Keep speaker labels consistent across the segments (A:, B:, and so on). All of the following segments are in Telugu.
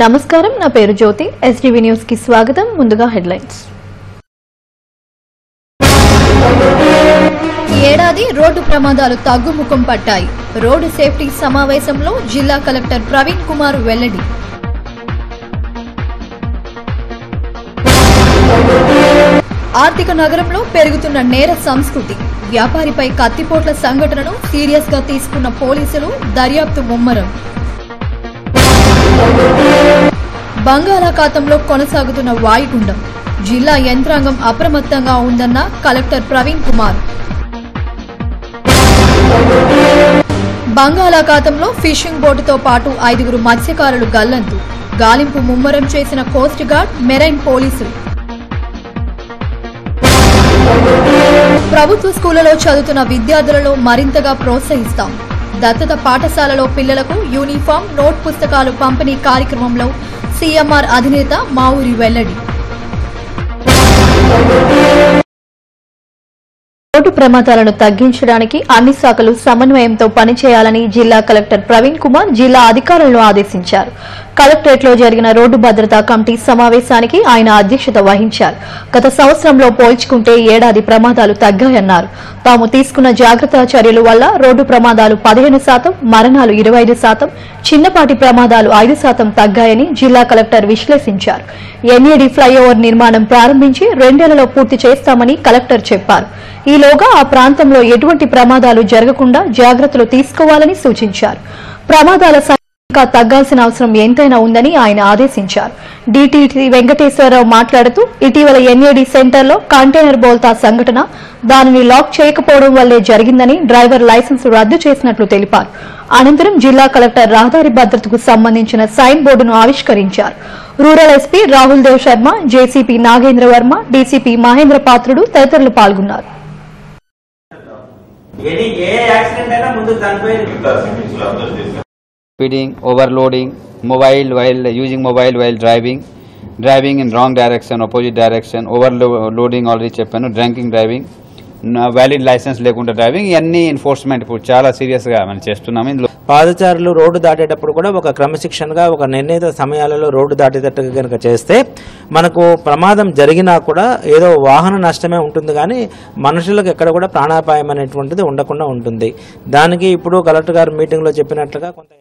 A: నమస్కారం, నా పేరు జ్యోతి. ఎస్టీవీ న్యూస్ కి స్వాగతం. ముందుగా హెడ్లైన్స్. ఏడాది రోడ్డు ప్రమాదాలు తగ్గుముఖం పట్టాయి. రోడ్డు సేఫ్టీ సమావేశంలో జిల్లా కలెక్టర్ ప్రవీణ్ కుమార్ వెల్లడి. ఆర్థిక నగరంలో పెరుగుతున్న నేర సంస్కృతి. వ్యాపారిపై కత్తిపోట్ల సంఘటనను సీరియస్ గా తీసుకున్న పోలీసులు, దర్యాప్తు ముమ్మరం. బంగాళాఖాతంలో కొనసాగుతున్న వాయుగుండం. జిల్లా యంత్రాంగం అప్రమత్తంగా ఉందన్న కలెక్టర్ ప్రవీణ్ కుమార్. బంగాళాఖాతంలో ఫిషింగ్ బోటుతో పాటు 5 మత్స్యకారులు గల్లంతు. గాలింపు ముమ్మరం చేసిన కోస్ట్ గార్డ్, మెరైన్ పోలీసులు. ప్రభుత్వ స్కూళ్లలో చదువుతున్న విద్యార్థులలో మరింతగా ప్రోత్సహిస్తాం. దత్తత పాఠశాలలో పిల్లలకు యూనిఫామ్, నోట్ పుస్తకాలు పంపిణీ కార్యక్రమంలో సీఎంఆర్ అధినేత మావూరి వెల్లడి. రోడ్డు ప్రమాదాలను తగ్గించడానికి అన్ని శాఖలు సమన్వయంతో పనిచేయాలని జిల్లా కలెక్టర్ ప్రవీణ్ కుమార్ జిల్లా అధికారులను ఆదేశించారు. కలెక్టరేట్లో జరిగిన రోడ్డు భద్రతా కమిటీ సమావేశానికి ఆయన అధ్యక్షత వహించారు. గత సంవత్సరంలో పోల్చుకుంటే ఏడాది ప్రమాదాలు తగ్గాయన్నారు. తాము తీసుకున్న జాగ్రత్త చర్యల వల్ల రోడ్డు ప్రమాదాలు 15%, మరణాలు 25%, చిన్నపాటి ప్రమాదాలు 5% తగ్గాయని జిల్లా కలెక్టర్ విశ్లేషించారు. ఎన్ఏడి ఫ్లైఓవర్ నిర్మాణం ప్రారంభించి 2 నెలల్లో పూర్తి చేస్తామని కలెక్టర్ చెప్పారు. ఈలోగా ఆ ప్రాంతంలో ఎటువంటి ప్రమాదాలు జరగకుండా జాగ్రత్తలు తీసుకోవాలని సూచించారు. ప్రమాదాల ఇంకా తగ్గాల్సిన అవసరం ఎంతైనా ఉందని ఆయన ఆదేశించారు. డీటీటీ వెంకటేశ్వరరావు మాట్లాడుతూ ఇటీవల ఎన్ఏడి సెంటర్లో కంటైనర్ బోల్తా సంఘటన, దానిని లాక్ చేయకపోవడం వల్లే జరిగిందని డ్రైవర్ లైసెన్స్ రద్దు చేసినట్లు తెలిపారు. అనంతరం జిల్లా కలెక్టర్ రహదారి భద్రతకు సంబంధించిన సైన్ బోర్డును ఆవిష్కరించారు. Rural SP Rahul Dev Sharma, JCP Nagendra Varma, DCP Mahendra Patrudu తదితరులు పాల్గొన్నారు.
B: Speeding, overloading, using mobile while driving in wrong direction, opposite direction, overloading already చెప్పాను, డ్రింకింగ్ డ్రైవింగ్, వ్యాలిడ్ లైసెన్స్ లేకుండా డ్రైవింగ్, ఇవన్నీ ఎన్ఫోర్స్మెంట్ ఇప్పుడు చాలా సీరియస్ గా మనం చేస్తున్నాం. ఇందులో
C: పాదచారులు రోడ్డు దాటేటప్పుడు కూడా ఒక క్రమశిక్షణగా ఒక నిర్ణీత సమయాలలో రోడ్డు దాటేటట్టుగా కనుక చేస్తే మనకు ప్రమాదం జరిగినా కూడా ఏదో వాహన నష్టమే ఉంటుంది, కానీ మనుషులకు ఎక్కడ కూడా ప్రాణాపాయం అనేటువంటిది ఉండకుండా ఉంటుంది. దానికి ఇప్పుడు కలెక్టర్ గారు మీటింగ్లో చెప్పినట్లుగా కొంత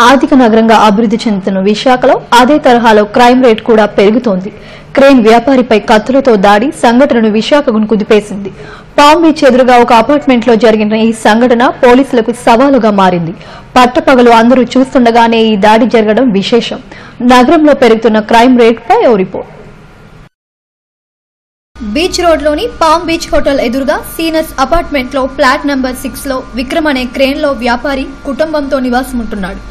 A: ఆర్థిక నగరంగా అభివృద్ది చెందుతున్న విశాఖలో అదే తరహాలో క్రైమ్ రేట్ కూడా పెరుగుతోంది. క్రేన్ వ్యాపారిపై కత్తులతో దాడి సంఘటనను విశాఖకు కుదిపేసింది. పామ్ బీచ్ ఎదురుగా ఒక అపార్ట్మెంట్లో జరిగిన ఈ సంఘటన పోలీసులకు సవాలుగా మారింది. పట్టపగలు అందరూ చూస్తుండగానే ఈ దాడి జరగడం విశేషం. నగరంలో పెరుగుతున్న క్రైమ్ రేట్పై ఓ రిపోర్ట్. బీచ్ రోడ్లోని పామ్ బీచ్ హోటల్ ఎదురుగా సీనస్ అపార్ట్మెంట్లో ఫ్లాట్ నంబర్ 6లో విక్రమ్ అనే క్రేన్లో వ్యాపారి కుటుంబంతో నివాసముంటున్నాడు.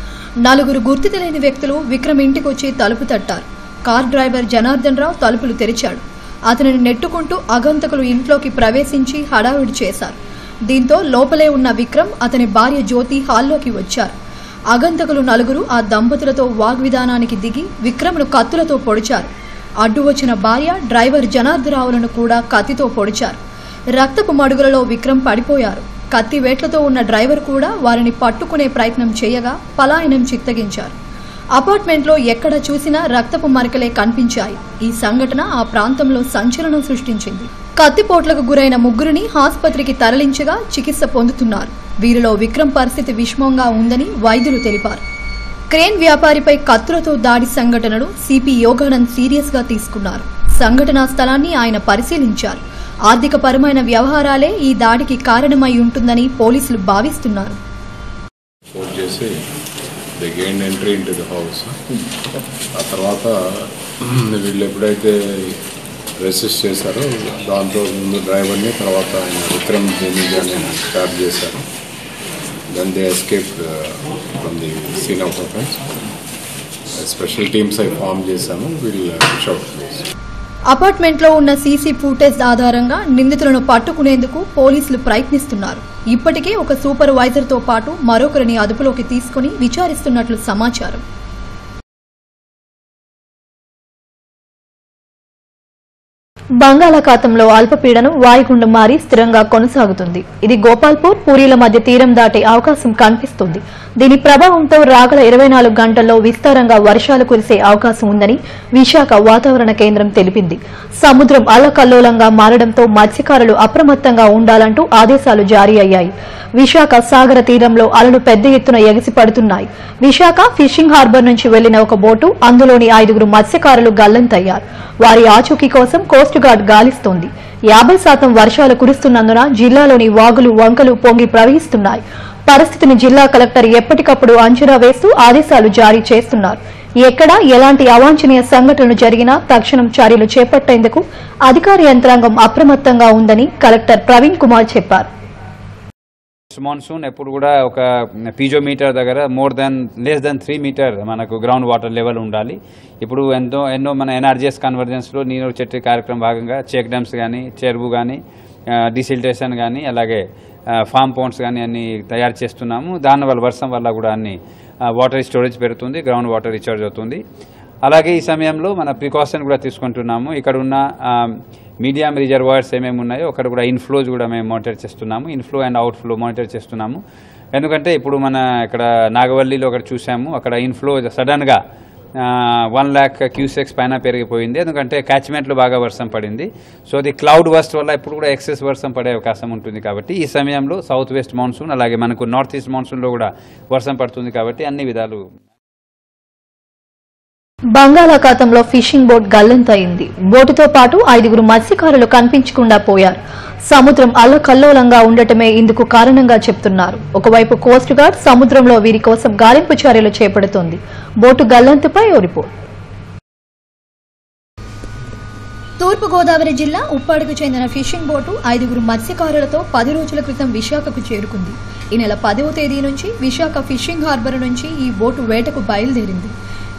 A: 4 గుర్తు తెలియని వ్యక్తులు విక్రమ్ ఇంటికొచ్చి తలుపు తట్టారు. కార్ డ్రైవర్ జనార్దన్ రావు తలుపులు తెరిచాడు. అతనిని నెట్టుకుంటూ అగంతకులు ఇంట్లోకి ప్రవేశించి హడావిడి చేశారు. దీంతో లోపలే ఉన్న విక్రమ్, అతని భార్య జ్యోతి హాల్లోకి వచ్చారు. అగంతకులు 4 ఆ దంపతులతో వాగ్విధానానికి దిగి విక్రమ్ను కత్తులతో పొడిచారు. అడ్డు వచ్చిన భార్య, డ్రైవర్ జనార్దరావులను కూడా కత్తితో పొడిచారు. రక్తపు మడుగులలో విక్రమ్ పడిపోయారు. కత్తి వేట్లతో ఉన్న డ్రైవర్ కూడా వారిని పట్టుకునే ప్రయత్నం చేయగా పలాయనం చిత్తగించారు. అపార్ట్మెంట్లో ఎక్కడ చూసినా రక్తపు మరకలే కనిపించాయి. ఈ సంఘటన ఆ ప్రాంతంలో సంచలనం సృష్టించింది. కత్తిపోట్లకు గురైన 3 ఆసుపత్రికి తరలించగా చికిత్స పొందుతున్నారు. వీరిలో విక్రమ్ పరిస్థితి విషమంగా ఉందని వైద్యులు తెలిపారు. క్రేన్ వ్యాపారిపై కత్తులతో దాడి సంఘటనను సిపి యోగానంద్ సీరియస్ గా తీసుకున్నారు. సంఘటనా స్థలాన్ని ఆయన పరిశీలించారు. ఆర్థికపరమైన వ్యవహారాలే ఈ దాడికి కారణమై ఉంటుందని పోలీసులు భావిస్తున్నారు.
D: ఆ తర్వాత వీళ్ళు ఎప్పుడైతే రెసిస్ట్ చేశారో దాంతో ముందు డ్రైవర్ని, తర్వాత విక్రమ్ జేమిజాని స్టార్ట్ చేశారు. Then they escaped from the scene of offense. Special teams I formed చేశాము. We'll push out place.
A: అపార్ట్మెంట్లో ఉన్న సీసీ ఫుటేజ్ ఆధారంగా నిందితులను పట్టుకునేందుకు పోలీసులు ప్రయత్నిస్తున్నారు. ఇప్పటికే ఒక సూపర్వైజర్తో పాటు మరొకరిని అదుపులోకి తీసుకుని విచారిస్తున్నట్లు సమాచారం. బంగాళాఖాతంలో అల్పపీడనం వాయుగుండం మారి స్థిరంగా కొనసాగుతుంది. ఇది గోపాల్పూర్, పూరీల మధ్య తీరం దాటే అవకాశం కనిపిస్తుంది. దీని ప్రభావంతో రాగల 24 గంటల్లో విస్తారంగా వర్షాలు కురిసే అవకాశం ఉందని విశాఖ వాతావరణ కేంద్రం తెలిపింది. సముద్రం అల్లకల్లోలంగా మారడంతో మత్స్యకారులు అప్రమత్తంగా ఉండాలంటూ ఆదేశాలు జారీ అయ్యాయి. విశాఖ సాగర తీరంలో అలలు పెద్ద ఎత్తున ఎగసిపడుతున్నాయి. విశాఖ ఫిషింగ్ హార్బర్ నుంచి వెళ్లిన ఒక బోటు, అందులోని 5 మత్స్యకారులు గల్లంతయ్యారు. వారి ఆచూకీ కోసం కోస్ట్ గార్డ్ గాలిస్తోంది. 50% వర్షాలు కురుస్తున్నందున జిల్లాలోని వాగులు, వంకలు పొంగి ప్రవహిస్తున్నాయి. పరిస్థితిని జిల్లా కలెక్టర్ ఎప్పటికప్పుడు అంచనా వేస్తూ ఆదేశాలు జారీ చేస్తున్నారు. ఎక్కడా ఎలాంటి అవాంఛనీయ సంఘటనలు జరిగినా తక్షణం చర్యలు చేపట్టేందుకు అధికార యంత్రాంగం అప్రమత్తంగా ఉందని కలెక్టర్ ప్రవీణ్ కుమార్ చెప్పారు.
B: మాన్సూన్ ఎప్పుడు కూడా ఒక పీజోమీటర్ దగ్గర లెస్ దెన్ 3 మీటర్ మనకు గ్రౌండ్ వాటర్ లెవెల్ ఉండాలి. ఇప్పుడు ఎన్నో మన ఎన్ఆర్జీఎస్ కన్వర్జెన్స్లో నీరు చెట్టు కార్యక్రమం భాగంగా చెక్ డ్యామ్స్ కానీ, చెరువు కానీ, డిసిల్టేషన్ కానీ, అలాగే ఫామ్ పౌండ్స్ కానీ అన్ని తయారు చేస్తున్నాము. దానివల్ల వర్షం వల్ల కూడా అన్ని వాటర్ స్టోరేజ్ పెరుగుతుంది, గ్రౌండ్ వాటర్ రీఛార్జ్ అవుతుంది. అలాగే ఈ సమయంలో మన ప్రికాషన్ కూడా తీసుకుంటున్నాము. ఇక్కడ ఉన్న మీడియం రిజర్వాయర్స్ ఏమేమి ఉన్నాయో అక్కడ కూడా ఇన్ఫ్లోస్ కూడా మేము మానిటర్ చేస్తున్నాము. ఇన్ఫ్లో అండ్ అవుట్ఫ్లో మానిటర్ చేస్తున్నాము. ఎందుకంటే ఇప్పుడు మన ఇక్కడ నాగవల్లిలో అక్కడ చూసాము, అక్కడ ఇన్ఫ్లో సడన్గా 1 lakh క్యూసెక్స్ పైన పెరిగిపోయింది. ఎందుకంటే క్యాచ్మెంట్లో బాగా వర్షం పడింది. సో అది క్లౌడ్ బస్ట్ వల్ల ఇప్పుడు కూడా ఎక్సెస్ వర్షం పడే అవకాశం ఉంటుంది. కాబట్టి ఈ సమయంలో సౌత్ వెస్ట్ మాన్సూన్, అలాగే మనకు నార్త్ ఈస్ట్ మాన్సూన్లో కూడా వర్షం పడుతుంది. కాబట్టి అన్ని విధాలు.
A: బంగాళాఖాతంలో ఫిషింగ్ బోట్ గల్లంతయింది. బోటుతో పాటు 5 మత్స్యకారులు కనిపించకుండా పోయారు. సముద్రం అల్లకల్లోలంగా ఉండటమే ఇందుకు కారణంగా చెప్తున్నారు. ఒకవైపు కోస్ట్ గార్డ్ సముద్రంలో వీరి కోసం గాలింపు చర్యలు చేపడుతోంది. బోటు గల్లంతుపై ఓ రిపోర్ట్. తూర్పుగోదావరి జిల్లా ఉప్పాడుకు చెందిన ఫిషింగ్ బోటు 5 మత్స్యకారులతో 10 రోజుల క్రితం విశాఖకు చేరుకుంది. ఈ నెల 10వ తేదీ నుంచి విశాఖ ఫిషింగ్ హార్బర్ నుంచి ఈ బోటు వేటకు బయలుదేరింది.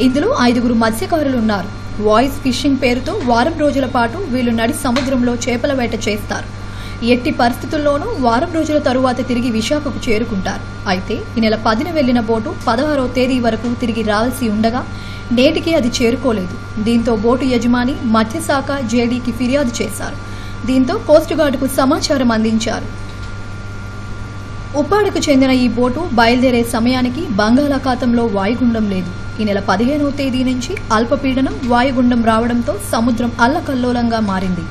A: ఇందులో 5 మత్స్యకారులున్నారు. వాయిస్ ఫిషింగ్ పేరుతో వారం రోజుల పాటు వీళ్లు నడి సముద్రంలో చేపల వేట చేస్తారు. ఎట్టి పరిస్థితుల్లోనూ వారం రోజుల తరువాత తిరిగి విశాఖకు చేరుకుంటారు. అయితే ఈ నెల 10న వెళ్లిన బోటు 16వ తేదీ వరకు తిరిగి రావాల్సి ఉండగా నేటికి అది చేరుకోలేదు. దీంతో బోటు యజమాని మత్స్యశాఖ జేడీకి ఫిర్యాదు చేశారు. దీంతో కోస్ట్ గార్డుకు సమాచారం అందించారు. ఉప్పాడుకు చెందిన ఈ బోటు బయలుదేరే సమయానికి బంగాళాఖాతంలో వాయుగుండం లేదు. ఈ నెల 15వ తేదీ నుంచి అల్పపీడనం వాయుగుండం రావడంతో సముద్రం అల్లకల్లోలంగా మారింది.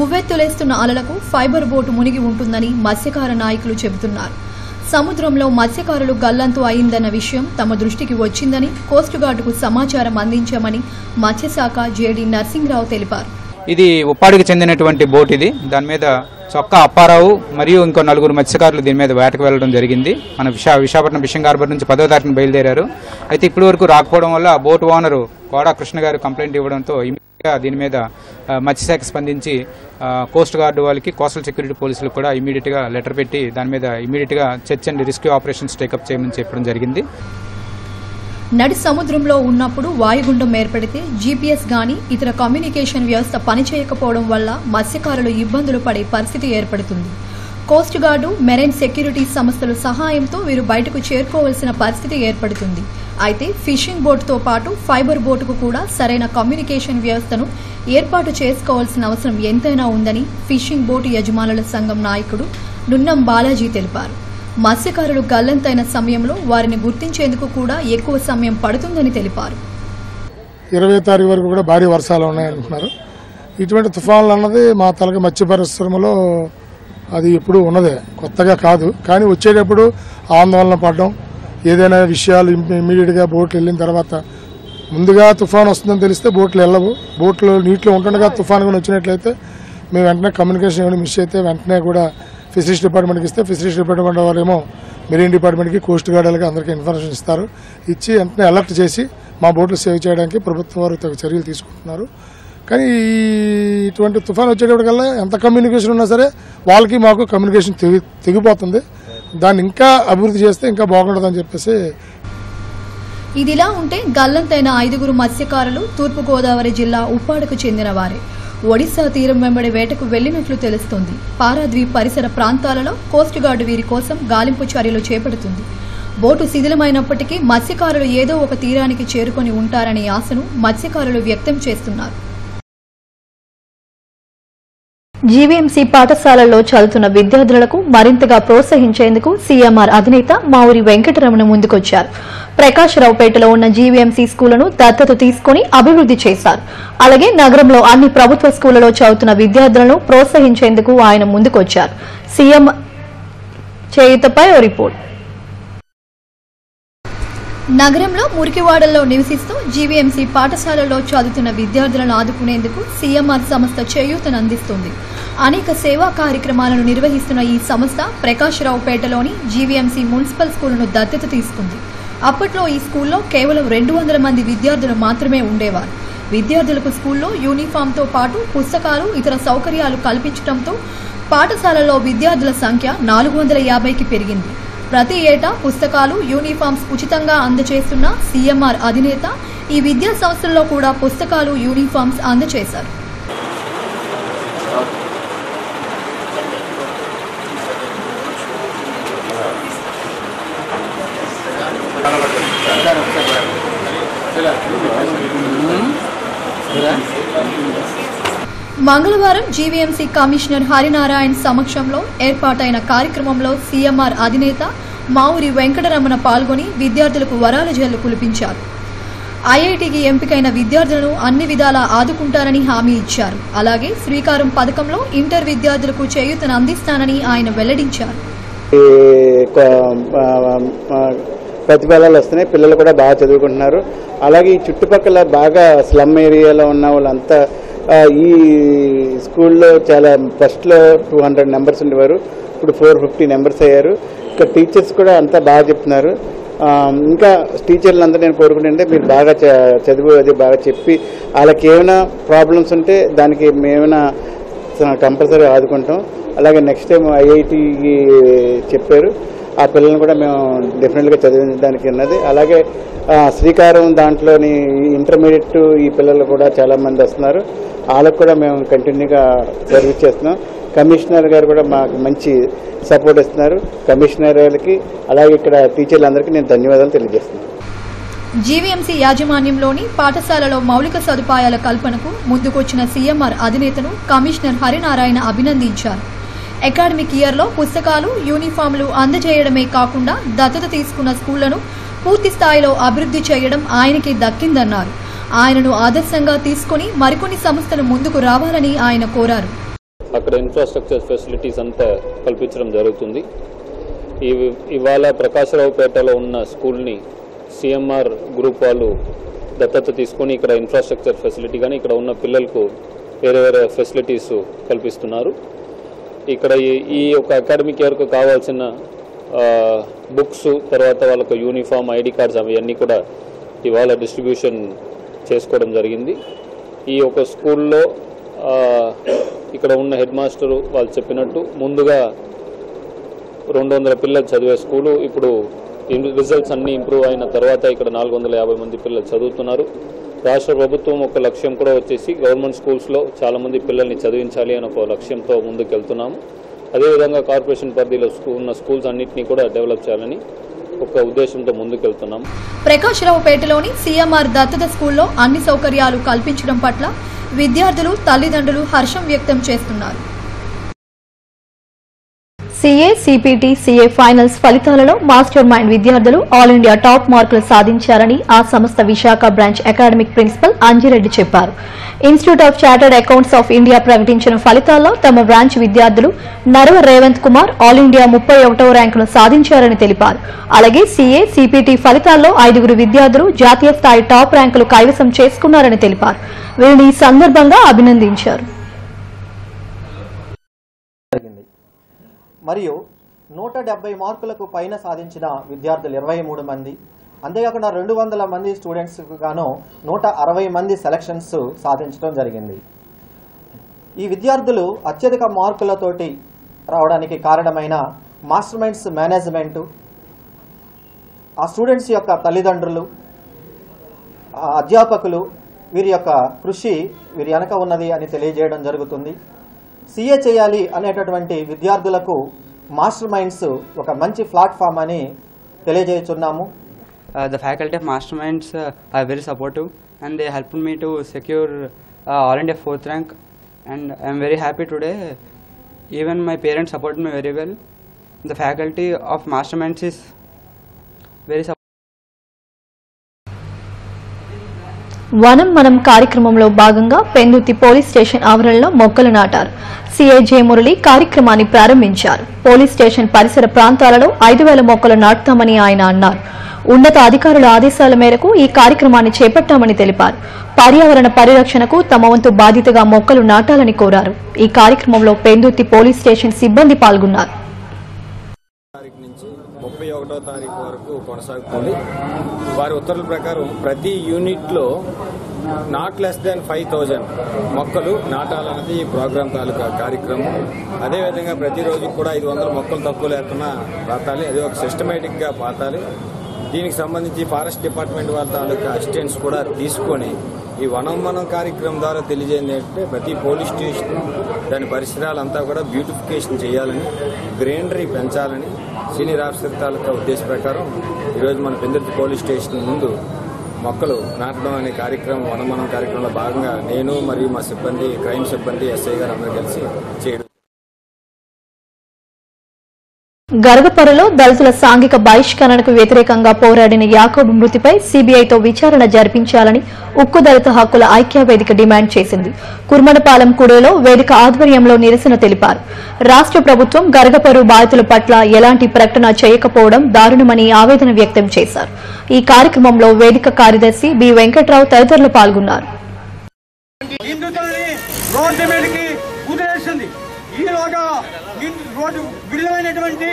A: ఉవ్వెత్తులేస్తున్న అలలకు ఫైబర్ బోటు మునిగి ఉంటుందని మత్స్యకార నాయకులు చెబుతున్నారు. సముద్రంలో మత్స్యకారులు గల్లంతు అయిందన్న విషయం తమ దృష్టికి వచ్చిందని కోస్ట్ గార్డుకు సమాచారం అందించామని మత్స్యశాఖ జేడీ నర్సింగ్రావు తెలిపారు.
E: ఇది ఉప్పాడికి చెందినటువంటి బోట్. ఇది దాని మీద చొక్కా అప్పారావు మరియు ఇంకో 4 మత్స్యకారులు దీని మీద వేటకు వెళ్లడం జరిగింది. మన విశాఖపట్నం ఫిషింగ్ హార్బర్ నుంచి 10వ తారీఖున బయలుదేరారు. అయితే ఇప్పటి వరకు రాకపోవడం వల్ల ఆ బోట్ ఓనరు కోడా కృష్ణ గారు కంప్లైంట్ ఇవ్వడంతో ఇమీడియట్గా దీని మీద మత్స్యశాఖ స్పందించి కోస్ట్ గార్డు వాళ్ళకి, కోస్టల్ సెక్యూరిటీ పోలీసులకు కూడా ఇమీడియట్గా లెటర్ పెట్టి దాని మీద ఇమీడియట్గా search and rescue operations take up చేయమని చెప్పడం జరిగింది.
A: నడి సముద్రంలో ఉన్నప్పుడు వాయుగుండం ఏర్పడితే జీపీఎస్ గాని ఇతర కమ్యూనికేషన్ వ్యవస్థ పనిచేయకపోవడం వల్ల మత్స్యకారులు ఇబ్బందులు పడే పరిస్థితి ఏర్పడుతుంది. కోస్ట్ గార్డు, మెరైన్ సెక్యూరిటీ సంస్థల సహాయంతో వీరు బయటకు చేరుకోవాల్సిన పరిస్థితి ఏర్పడుతుంది. అయితే ఫిషింగ్ బోటుతో పాటు ఫైబర్ బోటుకు కూడా సరైన కమ్యూనికేషన్ వ్యవస్థను ఏర్పాటు చేసుకోవాల్సిన అవసరం ఎంతైనా ఉందని ఫిషింగ్ బోటు యజమానుల సంఘం నాయకుడు నున్నం బాలాజీ తెలిపారు. మత్స్యకారులు గల్లంతైన సమయంలో వారిని గుర్తించేందుకు కూడా ఎక్కువ సమయం పడుతుందని తెలిపారు.
F: 20వ తారీఖు వరకు కూడా భారీ వర్షాలు ఉన్నాయంటున్నారు. ఇటువంటి తుఫాన్లు అన్నది మా తలక మత్స్య పరిశ్రమలో అది ఎప్పుడు ఉన్నదే, కొత్తగా కాదు. కానీ వచ్చేటప్పుడు ఆందోళన పడడం, ఏదైనా విషయాలు ఇమ్మీడియట్గా బోట్లు వెళ్ళిన తర్వాత ముందుగా తుఫాన్ వస్తుందని తెలిస్తే బోట్లు వెళ్ళవు. బోట్లు నీటిలో ఉంటుండగా తుఫాన్ కూడా వచ్చినట్లయితే మేము వెంటనే కమ్యూనికేషన్ ఏమైనా మిస్ అయితే వెంటనే కూడా ఫిషరీస్ డిపార్ట్మెంట్కి ఇస్తే ఫిషరీస్ డిపార్ట్మెంట్ వాళ్ళేమో మెరీన్ డిపార్ట్మెంట్కి, కోస్ట్ గార్డులకి అందరికీ ఇన్ఫర్మేషన్ ఇస్తారు. ఇచ్చి వెంటనే అలర్ట్ చేసి మా బోట్లు సేవ్ చేయడానికి ప్రభుత్వం వారు తగు చర్యలు తీసుకుంటున్నారు. కానీ ఇటువంటి తుఫాన్ వచ్చేటప్పటికల్లా ఎంత కమ్యూనికేషన్ ఉన్నా సరే వాళ్ళకి మాకు కమ్యూనికేషన్ తెగిపోతుంది. దాన్ని ఇంకా అభివృద్ధి చేస్తే ఇంకా బాగుంటుందని చెప్పేసి.
A: ఇదిలా ఉంటే గల్లంతైన 5 మత్స్యకారులు తూర్పుగోదావరి జిల్లా ఉప్పాడుకు చెందిన వారే. ఒడిశా తీరం వెంబడి వేటకు వెళ్లినట్లు తెలుస్తోంది. పారాద్వీప్ పరిసర ప్రాంతాలలో కోస్ట్ గార్డు వీరి కోసం గాలింపు చర్యలు చేపడుతుంది. బోటు శిథిలమైనప్పటికీ మత్స్యకారులు ఏదో ఒక తీరానికి చేరుకొని ఉంటారనే ఆశను మత్స్యకారులు వ్యక్తం చేస్తున్నారు. జీవీఎంసీ పాఠశాలల్లో చదువుతున్న విద్యార్థులకు మరింతగా ప్రోత్సహించేందుకు సీఎంఆర్ అధినేత మావురి వెంకటరమణ ముందుకొచ్చారు. ప్రకాశరావుపేటలో ఉన్న జీవీఎంసీ స్కూళ్లను దత్తత తీసుకుని అభివృద్ది చేశారు. అలాగే నగరంలో అన్ని ప్రభుత్వ స్కూళ్లలో చదువుతున్న విద్యార్థులను ప్రోత్సహించేందుకు ఆయన ముందుకొచ్చారు. సీఎం చేయుతపై ఓ రిపోర్ట్. నగరంలో మురికివాడల్లో నివసిస్తూ జీవీఎంసీ పాఠశాలలో చదువుతున్న విద్యార్థులను ఆదుకునేందుకు సీఎంఆర్ సంస్థ చేయూతను అందిస్తుంది. అనేక సేవా కార్యక్రమాలను నిర్వహిస్తున్న ఈ సంస్థ ప్రకాశరావుపేటలోని జీవీఎంసీ మున్సిపల్ స్కూలును దత్తత తీసుకుంది. అప్పట్లో ఈ స్కూల్లో కేవలం 200 మంది విద్యార్థులు మాత్రమే ఉండేవారు. విద్యార్థులకు స్కూల్లో యూనిఫామ్తో పాటు పుస్తకాలు, ఇతర సౌకర్యాలు కల్పించడంతో పాఠశాలలో విద్యార్థుల సంఖ్య 450కి పెరిగింది. ప్రతి ఏటా పుస్తకాలు, యూనిఫామ్స్ ఉచితంగా అందజేస్తున్న సీఎంఆర్ అధినేత ఈ విద్యా సంస్థల్లో కూడా పుస్తకాలు, యూనిఫామ్స్ అందజేశారు. మంగళవారం జీవీఎంసీ కమిషనర్ హరినారాయణ్ సమక్షంలో ఏర్పాటైన కార్యక్రమంలో సీఎంఆర్ అధినేత మావురి వెంకటరమణ పాల్గొని విద్యార్థులకు వరాల జల్లు కురిపించారు. ఐఐటీకి ఎంపికైన విద్యార్థులను అన్ని విధాలా ఆదుకుంటారని హామీ ఇచ్చారు. అలాగే శ్రీకారం పథకంలో ఇంటర్ విద్యార్థులకు చేయూతను అందిస్తానని ఆయన వెల్లడించారు.
G: ప్రతిఫలాలు వస్తున్నాయి, పిల్లలు కూడా బాగా చదువుకుంటున్నారు. అలాగే ఈ చుట్టుపక్కల బాగా స్లమ్ ఏరియాలో ఉన్న వాళ్ళంతా ఈ స్కూల్లో చాలా ఫస్ట్లో 200 మెంబర్స్ ఉండేవారు, ఇప్పుడు 450 మెంబర్స్ అయ్యారు. ఇక్కడ టీచర్స్ కూడా అంతా బాగా చెప్తున్నారు. ఇంకా టీచర్లందరూ నేను కోరుకుంటే మీరు బాగా చదువు అది బాగా చెప్పి వాళ్ళకి ఏమైనా ప్రాబ్లమ్స్ ఉంటే దానికి మేమైనా కంపల్సరీ ఆదుకుంటాం. అలాగే నెక్స్ట్ టైం ఐఐటికి చెప్పారు, ఆ పిల్లల్ని కూడా మేము డెఫినెట్గా చదివించడానికి ఉన్నది. అలాగే శ్రీకారం దాంట్లోని ఇంటర్మీడియట్ ఈ పిల్లలు కూడా చాలామంది వస్తున్నారు, వాళ్ళకు కూడా మేము కంటిన్యూగా సర్వీస్ చేస్తున్నాం. కమిషనర్ గారు కూడా మాకు మంచి సపోర్ట్ ఇస్తున్నారు. కమిషనర్ గారికి అలాగే ఇక్కడ టీచర్లందరికీ నేను ధన్యవాదాలు తెలియజేస్తున్నాను.
A: జీవీఎంసీ యాజమాన్యంలోని పాఠశాలలో మౌలిక సదుపాయాల కల్పనకు ముందుకొచ్చిన సీఎంఆర్ అధినేతను కమిషనర్ హరినారాయణ అభినందించారు. అకాడమిక్ ఇయర్లో పుస్తకాలు, యూనిఫామ్లు అందజేయడమే కాకుండా దత్తత తీసుకున్న స్కూళ్లను పూర్తి స్థాయిలో అభివృద్ది చేయడం ఆయనకి దక్కిందన్నారు. ఆయనను ఆదర్శంగా తీసుకుని మరికొన్ని సంస్థలు ముందుకు రావాలని ఆయన కోరారు.
H: అక్కడ ఇన్ఫ్రాస్ట్రక్చర్ ఫెసిలిటీస్ అంతా కల్పించడం జరుగుతుంది. ఇవాళ ప్రకాశరావుపేటలో ఉన్న స్కూల్ని సీఎంఆర్ గ్రూప్ వాళ్ళు దత్తత తీసుకొని ఇక్కడ ఇన్ఫ్రాస్ట్రక్చర్ ఫెసిలిటీ కానీ ఇక్కడ ఉన్న పిల్లలకు వేరే వేరే ఫెసిలిటీస్ కల్పిస్తున్నారు. ఇక్కడ ఈ ఒక అకాడమిక్ ఇయర్కు కావాల్సిన బుక్స్, తర్వాత వాళ్ళకు యూనిఫామ్, ఐడి కార్డ్స్ అవన్నీ కూడా ఇవాళ డిస్ట్రిబ్యూషన్ చేసుకోవడం జరిగింది. ఈ ఒక స్కూల్లో ఇక్కడ ఉన్న హెడ్ మాస్టరు వాళ్ళు చెప్పినట్టు ముందుగా 200 పిల్లలు చదివే స్కూలు ఇప్పుడు రిజల్ట్స్ అన్నీ ఇంప్రూవ్ అయిన తర్వాత ఇక్కడ 450 మంది పిల్లలు చదువుతున్నారు. రాష్ట్ర ప్రభుత్వం ఒక లక్ష్యం కూడా వచ్చేసి గవర్నమెంట్ స్కూల్స్లో చాలామంది పిల్లల్ని చదివించాలి అని ఒక లక్ష్యంతో ముందుకు వెళ్తున్నాము. అదేవిధంగా కార్పొరేషన్ పరిధిలో ఉన్న స్కూల్స్ అన్నింటినీ కూడా డెవలప్ చేయాలని ఒక ఉద్దేశంతో ముందుకెళ్తున్నాం.
A: ప్రకాశరావుపేటలోని సీఎంఆర్ దత్తత స్కూల్లో అన్ని సౌకర్యాలు కల్పించడం పట్ల విద్యార్థులు, తల్లిదండ్రులు హర్షం వ్యక్తం చేస్తున్నారు. సీఏ, సిపిటి, సీఏ ఫైనల్స్ ఫలితాలలో మాస్టర్ మైండ్ విద్యార్థులు ఆల్ ఇండియా టాప్ మార్కులు సాధించారని ఆ సంస్థ Visakha branch academic principal Anjireddy చెప్పారు. Institute of chartered accounts of India ప్రకటించిన ఫలితాల్లో తమ బ్రాంచ్ విద్యార్థులు నరవ రేవంత్ కుమార్ ఆల్ ఇండియా 31వ ర్యాంకును సాధించారని తెలిపారు. అలాగే సీఏ, సిపిటి ఫలితాల్లో 5 విద్యార్థులు జాతీయ స్థాయి టాప్ ర్యాంకులు కైవసం చేసుకున్నారని తెలిపారు. వీరిని ఈ సందర్భంగా అభినందించారు.
I: మరియు 170 మార్కులకు పైన సాధించిన విద్యార్థులు 23 మంది, అంతేకాకుండా 200 మంది స్టూడెంట్స్కు గాను 160 మంది సెలక్షన్స్ సాధించడం జరిగింది. ఈ విద్యార్థులు అత్యధిక మార్కులతోటి రావడానికి కారణమైన మాస్టర్ మైండ్స్ మేనేజ్మెంటు, ఆ స్టూడెంట్స్ యొక్క తల్లిదండ్రులు, అధ్యాపకులు, వీరి యొక్క కృషి వీరి వెనక ఉన్నది అని తెలియజేయడం జరుగుతుంది. సీఏ చేయాలి అనేటటువంటి విద్యార్థులకు మాస్టర్ మైండ్స్ ఒక మంచి ప్లాట్ఫామ్ అని తెలియజేస్తున్నాము.
J: The faculty of masterminds are very supportive and they helped me to secure all India 4th rank and I am very happy today. Even my parents support me very well. The faculty of Masterminds is very supportive.
A: వనం మనం కార్యక్రమంలో భాగంగా పెందుర్తి పోలీస్ స్టేషన్ ఆవరణలో మొక్కలు నాటారు. సిఐ జె మురళి కార్యక్రమాన్ని ప్రారంభించారు. పోలీస్ స్టేషన్ పరిసర ప్రాంతాలలో 5,000 మొక్కలు నాటుతామని ఆయన అన్నారు. ఉన్నత అధికారుల ఆదేశాల మేరకు ఈ కార్యక్రమాన్ని చేపట్టామని తెలిపారు. పర్యావరణ పరిరక్షణకు తమ వంతు బాధ్యతగా మొక్కలు నాటాలని కోరారు. ఈ కార్యక్రమంలో పెందుర్తి పోలీస్ స్టేషన్ సిబ్బంది పాల్గొన్నారు.
K: 31వ తారీఖు వరకు కొనసాగుతుంది. వారి ఉత్తర్వుల ప్రకారం ప్రతి యూనిట్లో నాట్ లెస్ దాన్ 5,000 మొక్కలు నాటాలన్నది ఈ ప్రోగ్రాం తాలూకా కార్యక్రమం. అదేవిధంగా ప్రతిరోజు కూడా 500 మొక్కలు తక్కువ లేకుండా పాతాలి. అది ఒక సిస్టమేటిక్గా పాతాలి. దీనికి సంబంధించి ఫారెస్ట్ డిపార్ట్మెంట్ వాళ్ళ తాలూకా అసిస్టెంట్స్ కూడా తీసుకొని ఈ వనం కార్యక్రమం ద్వారా తెలియజేయండి అంటే ప్రతి పోలీస్ స్టేషన్ దాని పరిసరాలంతా కూడా బ్యూటిఫికేషన్ చేయాలని, గ్రీనరీ పెంచాలని సీనియర్ ఆఫీసర్ తాలూకా ఉద్దేశ ప్రకారం ఈరోజు మన పెందుర్తి పోలీస్ స్టేషన్ ముందు మొక్కలు నాటడం అనే కార్యక్రమం వనం కార్యక్రమంలో భాగంగా నేను మరియు మా సిబ్బంది, క్రైమ్ సిబ్బంది, ఎస్ఐ గారు అందరూ కలిసి చేయడం.
A: గరగపర్రలో దళితుల సాంఘిక బహిష్కరణకు వ్యతిరేకంగా పోరాడిన యాకోబు మృతిపై సీబీఐతో విచారణ జరిపించాలని ఉక్కు దళిత హక్కుల ఐక్య వేదిక డిమాండ్ చేసింది. కుర్మనపాలెం కుడేలో వేదిక ఆధ్వర్యంలో నిరసన తెలిపారు. రాష్ట్ర ప్రభుత్వం గరగపర్రు బాధితుల పట్ల ఎలాంటి ప్రకటన చేయకపోవడం దారుణమని ఆవేదన వ్యక్తం చేశారు. ఈ కార్యక్రమంలో వేదిక కార్యదర్శి బి వెంకట్రావు తదితరులు పాల్గొన్నారు.
L: ఈలోగా రోడ్డు విడుదలైనటువంటి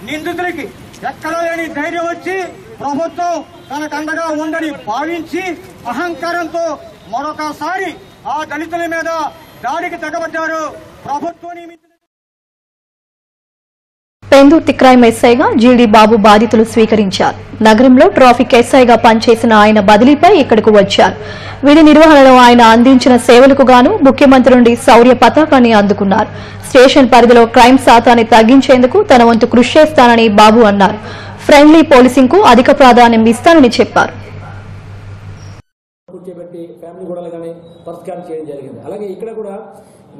L: నిందితులకి ఎక్కడా లేని ధైర్యం వచ్చి ప్రభుత్వం తనకు అండగా ఉందని భావించి అహంకారంతో మరొకసారి ఆ దళితుల మీద దాడికి తెగబడ్డారు. ప్రభుత్వం
A: పెందుర్తి క్రైమ్ ఎస్ఐగా జీడీ బాబు బాధ్యతలు స్వీకరించారు. నగరంలో ట్రాఫిక్ ఎస్ఐగా పనిచేసిన ఆయన బదిలీపై ఇక్కడకు వచ్చారు. విధి నిర్వహణలో ఆయన అందించిన సేవలకు గాను ముఖ్యమంత్రి నుండి శౌర్య పతాకాన్ని అందుకున్నారు. స్టేషన్ పరిధిలో క్రైమ్ శాతాన్ని తగ్గించేందుకు తన వంతు కృషి చేస్తానని బాబు అన్నారు. ఫ్రెండ్లీ పోలీసింగ్ కు అధిక ప్రాధాన్యం ఇస్తానని చెప్పారు.
M: అలాగే ఇక్కడ కూడా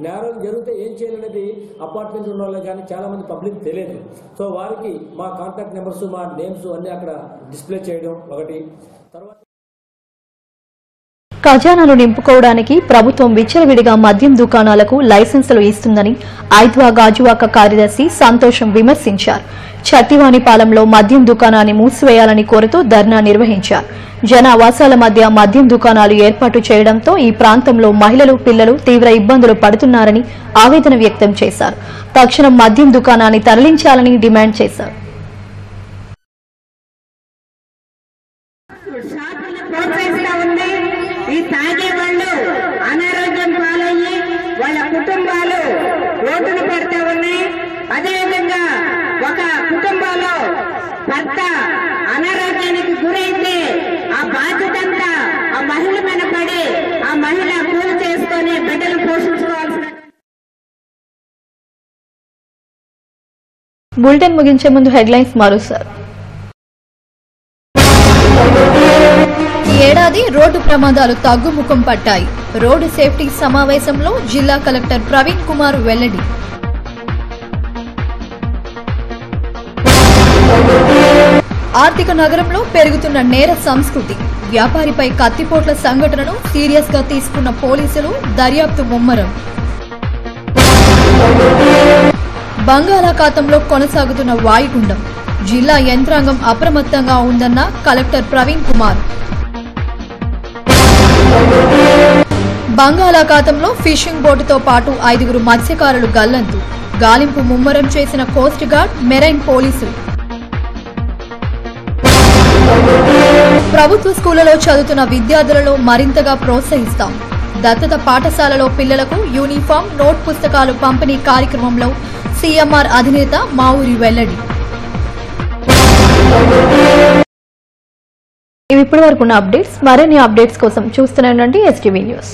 M: నేరాలు జరిగితే ఏం చేయాలనేది అపార్ట్మెంట్ ఉన్న వాళ్ళకి కానీ చాలా మంది పబ్లిక్ తెలియదు. సో వారికి మా కాంటాక్ట్ నెంబర్స్, మా నేమ్స్ అన్ని అక్కడ డిస్ప్లే చేయడం ఒకటి. తర్వాత
A: ఖజానాలు నింపుకోవడానికి ప్రభుత్వం విచ్చలవిడిగా మద్యం దుకాణాలకు లైసెన్సులు ఇస్తుందని ఐద్వా గాజువాక కార్యదర్శి సంతోషం విమర్శించారు. చట్టివానిపాలెంలో మద్యం దుకాణాన్ని మూసివేయాలని కోరుతూ ధర్నా నిర్వహించారు. జనావాసాల మధ్య మద్యం దుకాణాలు ఏర్పాటు చేయడంతో ఈ ప్రాంతంలో మహిళలు, పిల్లలు తీవ్ర ఇబ్బందులు పడుతున్నారని ఆవేదన వ్యక్తం చేశారు. తక్షణం మద్యం దుకాణాన్ని తరలించాలని డిమాండ్ చేశారు.
N: ఈ తాగే వాళ్ళు అనారోగ్యం పాలయ్యి వాళ్ళ కుటుంబాలు రోడ్డున పడుతూ ఉన్నాయి. అదేవిధంగా ఒక కుటుంబంలో భర్త అనారోగ్యానికి గురైతే ఆ బాధ్యత అంతా ఆ మహిళ మీద పడి ఆ మహిళ కూలి చేసుకొని బిడ్డలు పోషించుకోవాల్సిన.
A: బులెటిన్ ముగించే ముందు హెడ్లైన్స్ మరోసారి. ఈ ఏడాది రోడ్డు ప్రమాదాలు తగ్గుముఖం పట్టాయి. రోడ్డు సేఫ్టీ సమావేశంలో జిల్లా కలెక్టర్ ప్రవీణ్ కుమార్ వెల్లడి. ఆర్థిక నగరంలో పెరుగుతున్న నేర సంస్కృతి. వ్యాపారిపై కత్తిపోట్ల సంఘటనను సీరియస్ గా తీసుకున్న పోలీసులు, దర్యాప్తు ముమ్మరం. బంగాళాఖాతంలో కొనసాగుతున్న వాయుగుండం. జిల్లా యంత్రాంగం అప్రమత్తంగా ఉందన్న కలెక్టర్ ప్రవీణ్ కుమార్. బంగాళాఖాతంలో ఫిషింగ్ బోటుతో పాటు 5 మత్స్యకారులు గల్లంతు. గాలింపు ముమ్మరం చేసిన కోస్ట్ గార్డ్, మెరైన్ పోలీసులు. ప్రభుత్వ స్కూళ్లలో చదువుతున్న విద్యార్థులలో మరింతగా ప్రోత్సహిస్తాం. దత్తత పాఠశాలలో పిల్లలకు యూనిఫామ్, నోట్ పుస్తకాలు పంపిణీ కార్యక్రమంలో సీఎంఆర్ అధినేత మావూరి వెల్లడి. ఇవి ఇప్పటి వరకున్న అప్డేట్స్. మరిన్ని అప్డేట్స్ కోసం చూస్తూనే ఉండండి ఎస్టీవీ న్యూస్.